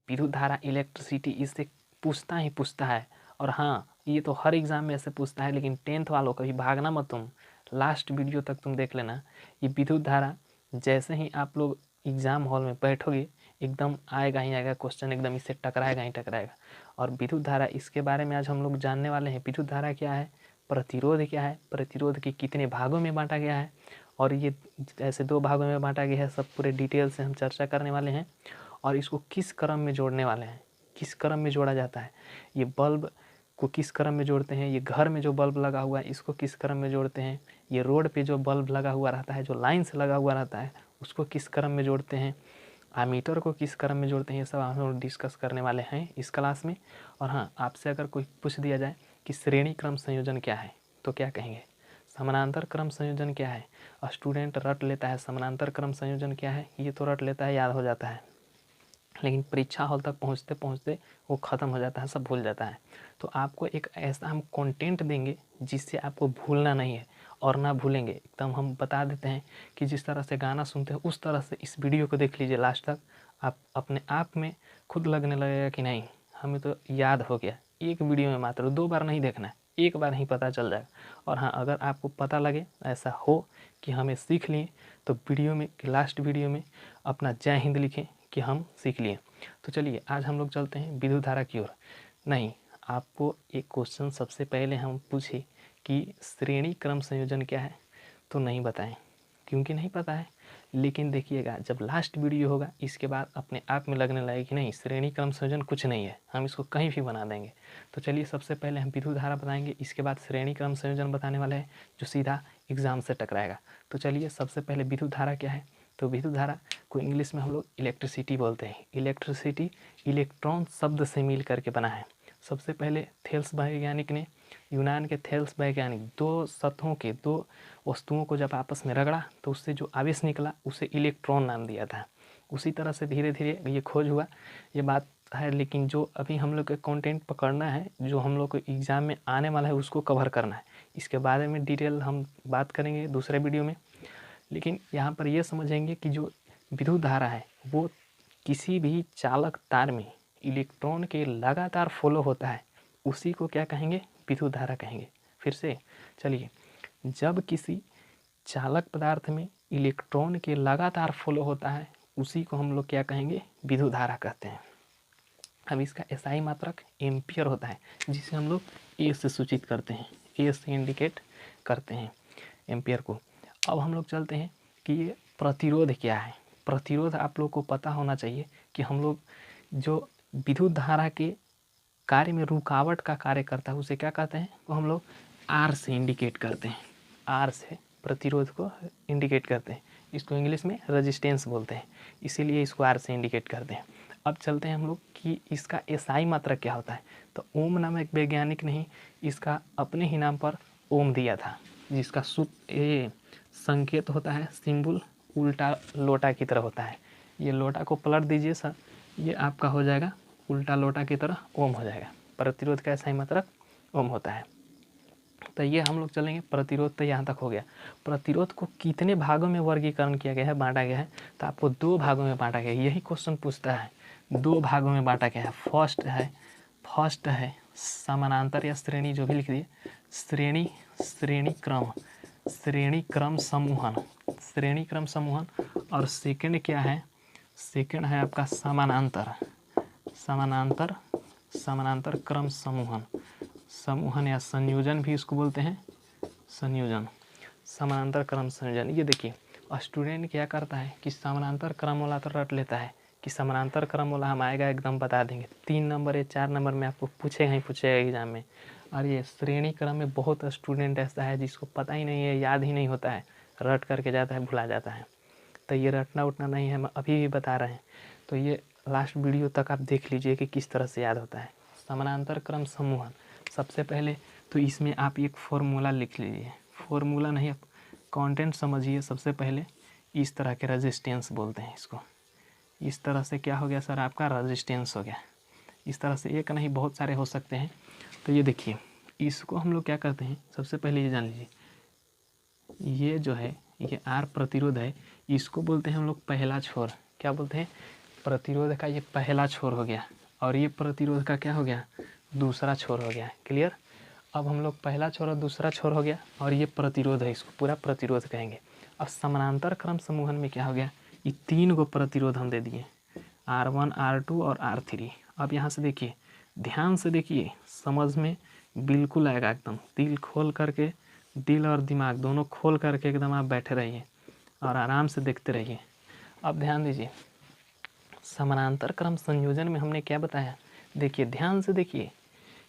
विद्युत धारा इलेक्ट्रिसिटी इससे पूछता ही पूछता है। और हाँ, ये तो हर एग्ज़ाम में ऐसे पूछता है, लेकिन 10th वालों कभी भागना मत तुम, लास्ट वीडियो तक तुम देख लेना। ये विद्युत धारा जैसे ही आप लोग एग्ज़ाम हॉल में बैठोगे एकदम आएगा ही आएगा क्वेश्चन, एकदम इससे टकराएगा ही टकराएगा। और विद्युत धारा, इसके बारे में आज हम लोग जानने वाले हैं। विद्युत धारा क्या है, प्रतिरोध क्या है, प्रतिरोध के कितने भागों में बांटा गया है, और ये ऐसे 2 भागों में बांटा गया है, सब पूरे डिटेल से हम चर्चा करने वाले हैं। और इसको किस क्रम में जोड़ने वाले हैं, किस क्रम में जोड़ा जाता है, ये बल्ब को किस क्रम में जोड़ते हैं, ये घर में जो बल्ब लगा हुआ है इसको किस क्रम में जोड़ते हैं, ये रोड पे जो बल्ब लगा हुआ रहता है, जो लाइन से लगा हुआ रहता है, उसको किस क्रम में जोड़ते हैं, आमीटर को किस क्रम में जोड़ते हैं, ये सब हम लोग डिस्कस करने वाले हैं इस क्लास में। और हाँ, आपसे अगर कोई पूछ दिया जाए कि श्रेणी क्रम संयोजन क्या है तो क्या कहेंगे, समानांतर क्रम संयोजन क्या है। स्टूडेंट रट लेता है समानांतर क्रम संयोजन क्या है, ये तो रट लेता है, याद हो जाता है, लेकिन परीक्षा हॉल तक पहुँचते पहुँचते वो ख़त्म हो जाता है, सब भूल जाता है। तो आपको एक ऐसा हम कंटेंट देंगे जिससे आपको भूलना नहीं है और ना भूलेंगे एकदम। हम बता देते हैं कि जिस तरह से गाना सुनते हैं उस तरह से इस वीडियो को देख लीजिए लास्ट तक, आप अपने आप में खुद लगने लगेगा कि नहीं हमें तो याद हो गया। एक वीडियो में मात्र 2 बार नहीं देखना है, एक बार ही पता चल जाएगा। और हाँ, अगर आपको पता लगे, ऐसा हो कि हमें सीख लिए, तो वीडियो में लास्ट वीडियो में अपना जय हिंद लिखें कि हम सीख लिए। तो चलिए आज हम लोग चलते हैं विद्युत धारा की ओर। नहीं, आपको एक क्वेश्चन सबसे पहले हम पूछे कि श्रेणी क्रम संयोजन क्या है, तो नहीं बताएं, क्योंकि नहीं पता है। लेकिन देखिएगा जब लास्ट वीडियो होगा इसके बाद अपने आप में लगने लगेगा कि नहीं श्रेणी क्रम संयोजन कुछ नहीं है, हम इसको कहीं भी बना देंगे। तो चलिए सबसे पहले हम विद्युत धारा बताएंगे, इसके बाद श्रेणी क्रम संयोजन बताने वाले हैं जो सीधा एग्जाम से टकराएगा। तो चलिए सबसे पहले विद्युत धारा क्या है। तो विद्युत धारा को इंग्लिश में हम लोग इलेक्ट्रिसिटी बोलते हैं। इलेक्ट्रिसिटी इलेक्ट्रॉन शब्द से मिल करके बना है। सबसे पहले थेल्स वैज्ञानिक ने, यूनान के थेल्स वैज्ञानिक, 2 सतहों के 2 वस्तुओं को जब आपस में रगड़ा तो उससे जो आवेश निकला उसे इलेक्ट्रॉन नाम दिया था। उसी तरह से धीरे धीरे ये खोज हुआ, ये बात है। लेकिन जो अभी हम लोग के कंटेंट पकड़ना है, जो हम लोग को एग्ज़ाम में आने वाला है उसको कवर करना है, इसके बारे में डिटेल हम बात करेंगे दूसरे वीडियो में। लेकिन यहाँ पर ये समझेंगे कि जो विद्युत धारा है वो किसी भी चालक तार में इलेक्ट्रॉन के लगातार फॉलो होता है, उसी को क्या कहेंगे, विद्युत धारा कहेंगे। फिर से चलिए, जब किसी चालक पदार्थ में इलेक्ट्रॉन के लगातार फॉलो होता है उसी को हम लोग क्या कहेंगे, विद्युत धारा कहते हैं। अब इसका एसआई मात्रक एम्पियर होता है, जिसे हम लोग ए से सूचित करते हैं, ए से इंडिकेट करते हैं एम्पियर को। अब हम लोग चलते हैं कि ये प्रतिरोध क्या है। प्रतिरोध आप लोग को पता होना चाहिए कि हम लोग जो विद्युत धारा के कार्य में रुकावट का कार्य करता है उसे क्या कहते हैं, वो हम लोग आर से इंडिकेट करते हैं, आर से प्रतिरोध को इंडिकेट करते हैं। इसको इंग्लिश में रेजिस्टेंस बोलते हैं, इसीलिए इसको आर से इंडिकेट करते हैं। अब चलते हैं हम लोग कि इसका एसआई मात्रक क्या होता है। तो ओम नामक एक वैज्ञानिक ने इसका अपने ही नाम पर ओम दिया था, जिसका ये संकेत होता है, सिंबल उल्टा लोटा की तरह होता है। ये लोटा को पलट दीजिए सर, ये आपका हो जाएगा उल्टा लोटा की तरह ओम हो जाएगा। प्रतिरोध का एसआई मात्रक ओम होता है। तो ये हम लोग चलेंगे, प्रतिरोध तो यहाँ तक हो गया। प्रतिरोध को कितने भागों में वर्गीकरण किया गया है, बांटा गया है, तो आपको 2 भागों में बांटा गया है। यही क्वेश्चन पूछता है, 2 भागों में बांटा गया है। फर्स्ट है समानांतर या श्रेणी, जो भी लिख दिए, श्रेणी क्रम समूहन, श्रेणी क्रम समूहन। और सेकंड क्या है, सेकंड है आपका समानांतर क्रम समूहन या संयोजन भी इसको बोलते हैं, संयोजन, समानांतर क्रम संयोजन। ये देखिए स्टूडेंट क्या करता है कि समानांतर क्रम वाला तो रट लेता है कि समानांतर क्रम वाला हम आएगा एकदम बता देंगे, 3 नंबर या 4 नंबर में आपको पूछेगा ही पूछेगा एग्जाम में। और ये श्रेणी क्रम में बहुत स्टूडेंट ऐसा है जिसको पता ही नहीं है, याद ही नहीं होता है, रट करके जाता है, भुला जाता है। तो ये रटना उठना नहीं है, हम अभी भी बता रहे हैं। तो ये लास्ट वीडियो तक आप देख लीजिए कि किस तरह से याद होता है। समानांतर क्रम समूहन, सबसे पहले तो इसमें आप एक फॉर्मूला लिख लीजिए, फॉर्मूला नहीं, आप कंटेंट समझिए। सबसे पहले इस तरह के रेजिस्टेंस बोलते हैं इसको, इस तरह से क्या हो गया सर, आपका रेजिस्टेंस हो गया। इस तरह से एक नहीं बहुत सारे हो सकते हैं। तो ये देखिए इसको हम लोग क्या करते हैं, सबसे पहले ये जान लीजिए, ये जो है ये आर प्रतिरोध है, इसको बोलते हैं हम लोग पहला छोर। क्या बोलते हैं, प्रतिरोध का ये पहला छोर हो गया और ये प्रतिरोध का क्या हो गया, दूसरा छोर हो गया। क्लियर। अब हम लोग पहला छोर और दूसरा छोर हो गया और ये प्रतिरोध है, इसको पूरा प्रतिरोध कहेंगे। अब समानांतर क्रम समूहन में क्या हो गया, ये 3 गो प्रतिरोध हम दे दिए, R1 R2 और R3। अब यहाँ से देखिए, ध्यान से देखिए, समझ में बिल्कुल आएगा एकदम। दिल खोल करके, दिल और दिमाग दोनों खोल करके एकदम आप बैठे रहिए और आराम से देखते रहिए। अब ध्यान दीजिए, समानांतर क्रम संयोजन में हमने क्या बताया, देखिए ध्यान से देखिए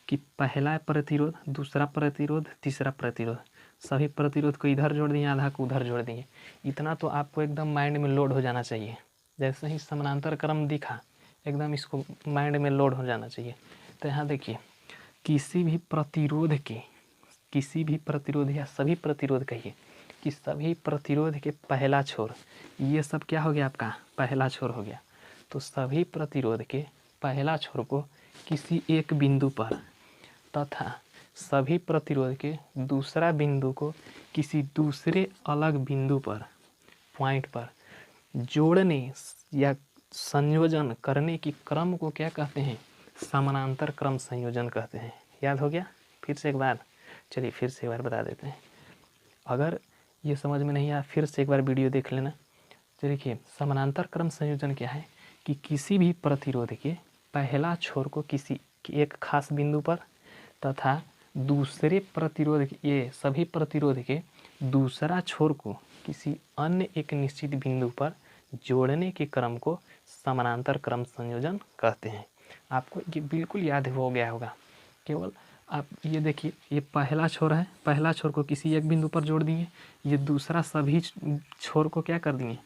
कि पहला प्रतिरोध, दूसरा प्रतिरोध, तीसरा प्रतिरोध, सभी प्रतिरोध को इधर जोड़ दिए, आधा को उधर जोड़ दिए। इतना तो आपको एकदम माइंड में लोड हो जाना चाहिए। जैसे ही समानांतर क्रम दिखा, एकदम इसको माइंड में लोड हो जाना चाहिए। तो यहाँ देखिए, किसी भी प्रतिरोध या सभी प्रतिरोध कहिए कि सभी प्रतिरोध के पहला छोर, ये सब क्या हो गया, आपका पहला छोर हो गया। तो सभी प्रतिरोध के पहला छोर को किसी एक बिंदु पर तथा सभी प्रतिरोध के दूसरा बिंदु को किसी दूसरे अलग बिंदु पर, पॉइंट पर जोड़ने या संयोजन करने की क्रम को क्या कहते हैं, समानांतर क्रम संयोजन कहते हैं। याद हो गया? फिर से एक बार, चलिए फिर से एक बार बता देते हैं। अगर ये समझ में नहीं आया, फिर से एक बार वीडियो देख लेना। तो देखिए, समानांतर क्रम संयोजन क्या है कि किसी भी प्रतिरोध के पहला छोर को किसी एक खास बिंदु पर तथा दूसरे प्रतिरोध के, ये सभी प्रतिरोध के दूसरा छोर को किसी अन्य एक निश्चित बिंदु पर जोड़ने के क्रम को समानांतर क्रम संयोजन कहते हैं। आपको ये बिल्कुल याद हो गया होगा। केवल आप ये देखिए, ये पहला छोर है, पहला छोर को किसी एक बिंदु पर जोड़ दिए, ये दूसरा सभी छोर को क्या कर दिए,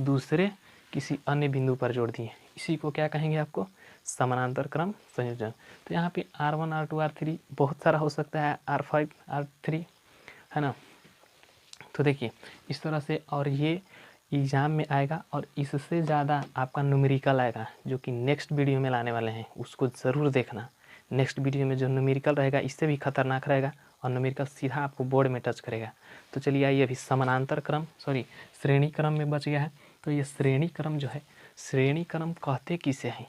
दूसरे किसी अन्य बिंदु पर जोड़ दिए। इसी को क्या कहेंगे, आपको समानांतर क्रम संयोजन। तो यहाँ पे R1 R2 R3 बहुत सारा हो सकता है, R5 R3, है ना। तो देखिए इस तरह से, और ये एग्ज़ाम में आएगा और इससे ज़्यादा आपका न्यूमेरिकल आएगा, जो कि नेक्स्ट वीडियो में लाने वाले हैं, उसको ज़रूर देखना। नेक्स्ट वीडियो में जो न्यूमेरिकल रहेगा इससे भी खतरनाक रहेगा और न्यूमेरिकल सीधा आपको बोर्ड में टच करेगा। तो चलिए आइए, अभी समानांतर क्रम श्रेणी क्रम में बच गया है। तो ये श्रेणी क्रम जो है, श्रेणी क्रम कहते किसे हैं?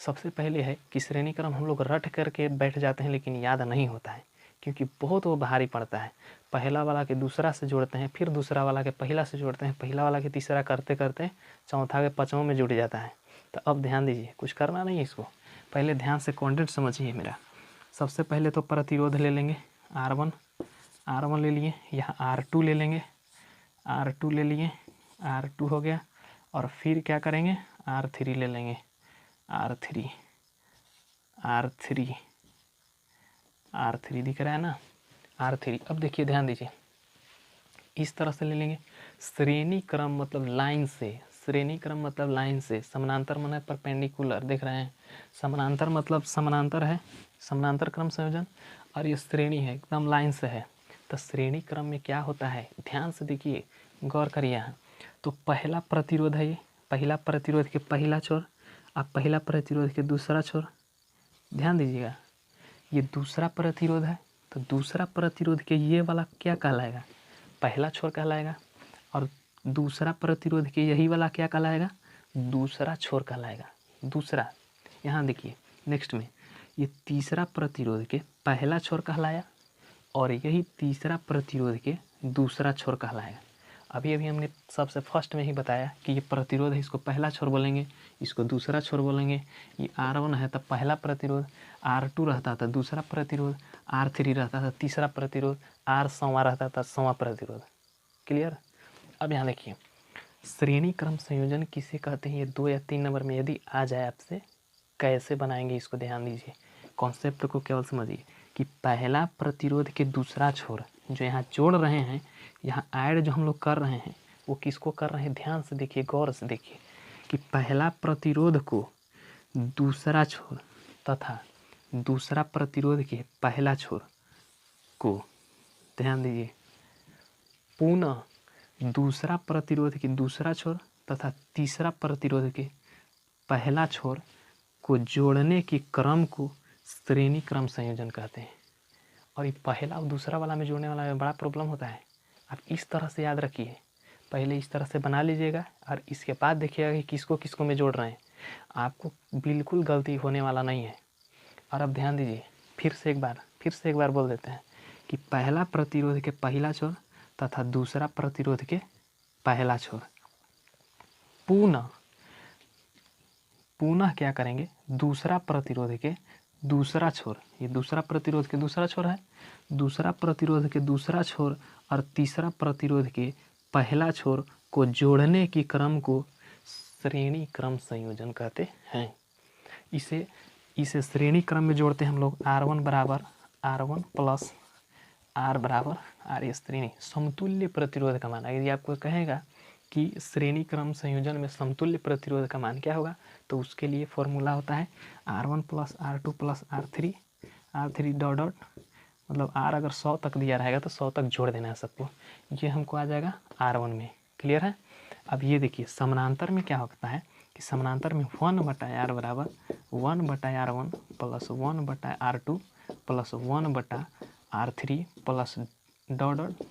सबसे पहले है कि श्रेणी क्रम हम लोग रट करके बैठ जाते हैं लेकिन याद नहीं होता है, क्योंकि बहुत वो भारी पड़ता है। पहला वाला के दूसरा से जोड़ते हैं, फिर दूसरा वाला के पहला से जोड़ते हैं, पहला वाला के तीसरा करते करते चौथा के पाँचों में जुड़ जाता है। तो अब ध्यान दीजिए, कुछ करना नहीं है इसको, पहले ध्यान से कॉन्टेंट समझिए मेरा। सबसे पहले तो प्रतिरोध ले लेंगे, R1 ले लिए, यहाँ R2 ले लेंगे, R2 ले लिए, R2 हो गया, और फिर क्या करेंगे, R3 ले लेंगे, R3 दिख रहा है ना, R3। अब देखिए ध्यान दीजिए, इस तरह से ले लेंगे। श्रेणी क्रम मतलब लाइन से, श्रेणी क्रम मतलब लाइन से, समानांतर माने परपेंडिकुलर, देख रहे हैं, समानांतर मतलब समानांतर है, समानांतर क्रम संयोजन, और ये श्रेणी है, एकदम लाइन से है। तो श्रेणी क्रम में क्या होता है, ध्यान से देखिए, गौर करिए यहाँ। तो पहला प्रतिरोध है, ये पहला प्रतिरोध के पहला छोर, अब पहला प्रतिरोध के दूसरा छोर, ध्यान दीजिएगा, ये दूसरा प्रतिरोध है। तो दूसरा प्रतिरोध के ये वाला क्या कहलाएगा, पहला छोर कहलाएगा, और दूसरा प्रतिरोध के यही वाला क्या कहलाएगा, दूसरा छोर कहलाएगा। दूसरा, यहाँ देखिए नेक्स्ट में, ये तीसरा प्रतिरोध के पहला छोर कहलाया और यही तीसरा प्रतिरोध के दूसरा छोर कहलाएगा। अभी हमने सबसे फर्स्ट में ही बताया कि ये प्रतिरोध है, इसको पहला छोर बोलेंगे, इसको दूसरा छोर बोलेंगे। ये R1 है तो पहला प्रतिरोध, R2 रहता था दूसरा प्रतिरोध, R3 रहता था तीसरा प्रतिरोध, R7वां रहता था 7वां प्रतिरोध। क्लियर। अब यहाँ देखिए, श्रेणी क्रम संयोजन किसे कहते हैं, ये 2 या 3 नंबर में यदि आ जाए आपसे, कैसे बनाएंगे इसको ध्यान दीजिए, कॉन्सेप्ट को केवल समझिए कि पहला प्रतिरोध के दूसरा छोर जो यहाँ जोड़ रहे हैं, यहाँ ऐड जो हम लोग कर रहे हैं, वो किसको कर रहे हैं, ध्यान से देखिए, गौर से देखिए कि पहला प्रतिरोध को दूसरा छोर तथा दूसरा प्रतिरोध के पहला छोर को, ध्यान दीजिए, पुनः दूसरा प्रतिरोध के दूसरा छोर तथा तीसरा प्रतिरोध के पहला छोर को जोड़ने के क्रम को श्रेणी क्रम संयोजन कहते हैं। और ये पहला और दूसरा वाला में जोड़ने वाला में बड़ा प्रॉब्लम होता है। आप इस तरह से याद रखिए, पहले इस तरह से बना लीजिएगा और इसके बाद देखिएगा कि किसको किसको में जोड़ रहे हैं। आपको बिल्कुल गलती होने वाला नहीं है। और अब ध्यान दीजिए, फिर से एक बार बोल देते हैं कि पहला प्रतिरोध के पहला छोर तथा दूसरा प्रतिरोध के पहला छोर पुनः क्या करेंगे, दूसरा प्रतिरोध के दूसरा छोर, ये दूसरा प्रतिरोध के दूसरा छोर है, दूसरा प्रतिरोध के दूसरा छोर और तीसरा प्रतिरोध के पहला छोर को जोड़ने की क्रम को श्रेणी क्रम संयोजन कहते हैं। इसे श्रेणी क्रम में जोड़ते हैं हम लोग। R1 बराबर R1 प्लस R बराबर R, ये श्रेणी समतुल्य प्रतिरोध का मान। यदि आपको कहेगा कि श्रेणी क्रम संयोजन में समतुल्य प्रतिरोध का मान क्या होगा, तो उसके लिए फॉर्मूला होता है R1 plus R2 plus R3 dot dot, मतलब R अगर 100 तक दिया रहेगा तो 100 तक जोड़ देना है सबको, ये हमको आ जाएगा R1 में। क्लियर है। अब ये देखिए समानांतर में क्या होता है कि समानांतर में 1/R बराबर 1/R1 plus 1/R2 plus 1/R3 plus dot dot